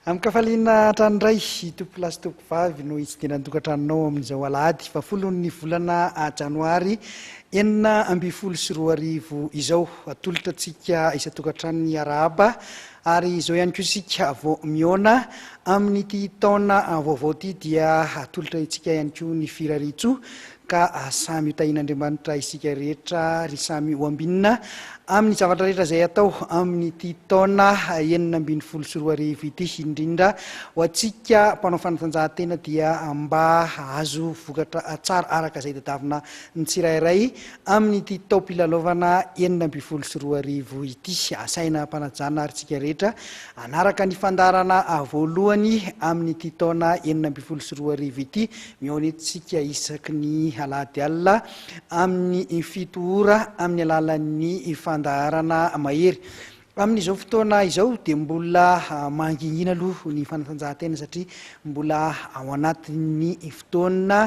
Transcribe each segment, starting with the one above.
Amkafalina tranoray tompo lasy tompo vavy no hitsidina tokantranonao amin'izao alahady fa folon'ny volana janoary 2024 izao atolotra antsika isa-tokantranony arahaba ary izao ihany koa isika vao miona amin'ity taona vaovao ity dia atolotra itsika ihany koa ny firaritso ka samy hotahin'Andriamanitra isika rehetra ry samy ho ambinina amin'ny zavatra rehetra izay atao amin'ity taona 2024 ity indrindra ho antsika mpanao fanatanjahantena dia mba azo vokatra tsara araka izay tadiavina ny tsirairay amin'ity taom-pilalaovana 2024 ity asaina mpanajana ary tsika rehetra anaraka ny fandarana voalohany amin'ity taona 2024 ity mihaonetsika isaky ny alahady alina amin'ny fito ora amin'ny alalan'ny fandaharana mahery amin'izao fotoana izao dia mbola mangingina aloha ny fanatanjahantena satria mbola ao anatin'ny fotoana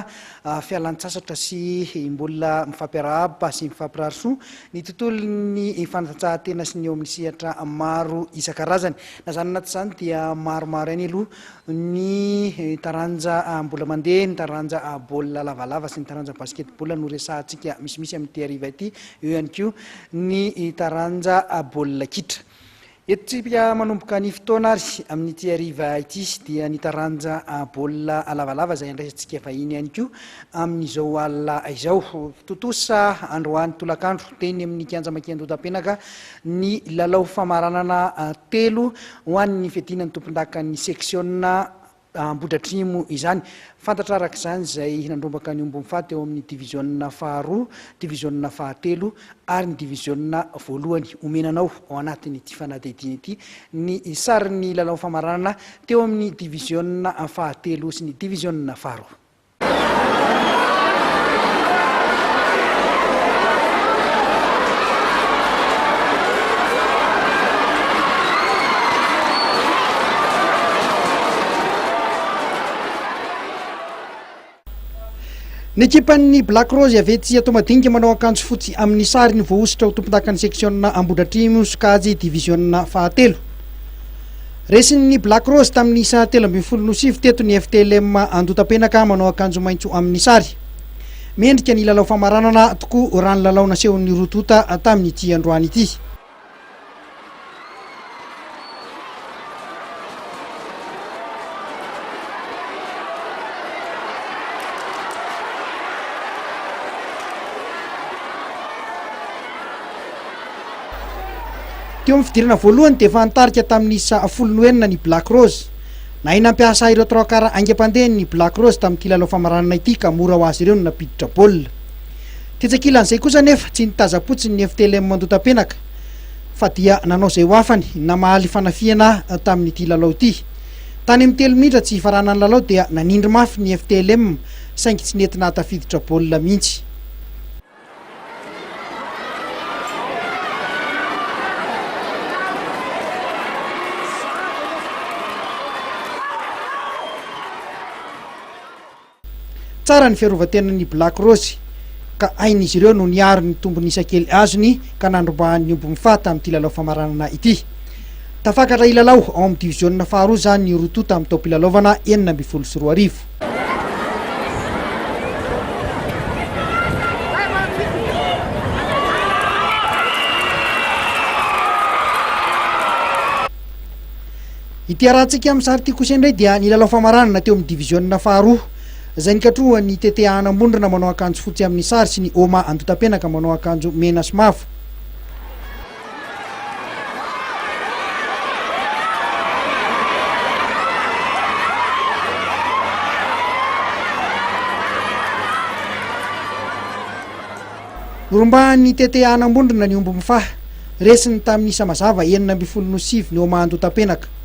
fialan-tsasatra sy mbola mifampiarahaba sy mifampirarisoa ny tontolon'ny fanatanjahantena sy ny eo amin'ny sehatra maro isan-karazany na zany anaty izany dia maromaro ihany aloha ny taranja mbola mandeha ny taranja baolina lavalava sy ny taranja basketball no resahantsika misimisy amin'ity hariva ity eo ihany koa ny taranja baolina kitra eto manomboka ny fotoana ary amin'ity hariva ity dia ny taranja baolina lavalava izay andraisantsika vahiny ihany koa amin'izao alina izao totosa androany tolakandro teny amin'ny kianja makian-dotam-penaka ny lalao famaranana telo ho an'ny fiadinan'ny tompon-dakan'ny seksiona Ambohidratrimo izany fantatra araka izany izay nandrombaka ny ombony faty eo amin'ny divizionna faharoa divizionna fahatelo ary ny divizionna voalohany omenanao ao anatin'ity fanadihadiana ity ny sarin'ny lalao famaranana teo amin'ny divizionna fahatelo sy ny divizionna faharoa. Ny ekipan'ny Black Rose avy etsy atao madinika manao akanjo fotsy amin'ny sary ny voahositra ho tompon-dakan'ny seksiona Ambohidratrimo Sokajy divizionna fahatelo. Resin'ny Black Rose tamin'ny isa 3-20 teto ny FTLM Andotam-penaka manao akanjo maitso amin'ny sary. Mendrika ny lalao famaranana tokoa raha ny lalao nasehon'ny rotota tamin'ity androany ity. Teo amin'ny fidirana voalohany dia efa nitarika tamin'ny isa 19 ny Black Rose na nampiasa ireo troakara aingam-pandeha ny Black Rose tamin'ity lalao famaranana ity ka mora ho azy ireo no napiditra baolina. Tetsakilan'izay kosa nefa tsy nitazapotsiny ny FTLM Andotam-penaka fa dia nanao izay ho afany namahaly fanafiana tamin'ity lalao ity. Tany amin'ny 3 minitra tsy hifarana ny lalao dia nanindry mafy ny FTLM saingy tsy nentina hatafiditra baolina mihitsy. Tsara ny fiarovan-tenan'ny Black Rose ka ain'izy ireo no niaro ny tombony isa-kely azony ka nandrombahan'ny ombony fata amin'ity lalao famaranana ity. Tafakatra ilalao ao amin'ny divizionna faharoa zany ny rotota amin'ny taom-pilalaovana 2024. Ity arahantsika amin'ny sary ity kosa indray dia ny lalao famaranana teo amin'ny divizionna faharoa izay nikatroha ny TT Anambondrona manao akanjo fotsy amin'ny sary sy ny Oma Andotam-penaka manao akanjo mena sy mavo. Norombahan'ny TT Anambondrona ny omby mifaha resiny tamin'ny isa mazava 2027 ny Oma Andotam-penaka.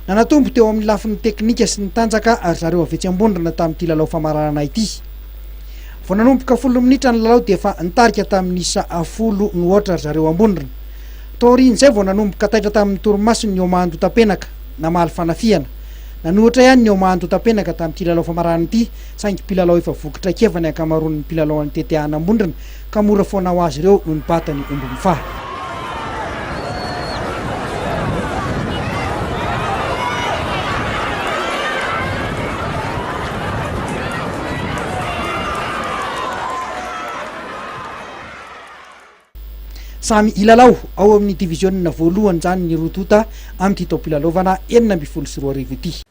Nanatombo teo amin'ny lafin'ny teknika sy ny tanjaka ary zareo avy etsy Ambondrona tamin'ity lalao famaranana ity. Vao nanomboka 10 minitra ny lalao dia efa nitarika tamin'ny isa 10 ny ohatra zareo Ambondrona. Taorian'izay vao nanomboka taitra tamin'ny torimaso ny Oma Andotam-penaka namaly fanafiana. Nanohatra ihany ny Oma Andotam-penaka tamin'ity lalao famaranana ity saingy mpilalao efa vokotra kevany ankamaroan'ny mpilalao an'ny TT Anambondrona ka mora foana ho azy ireo no nibatany omby mifaha. samy ilalao ao amin'ny division voalohany zany ny rotota amin'ny ty taopilalaovana 6 sy 4 arivo ity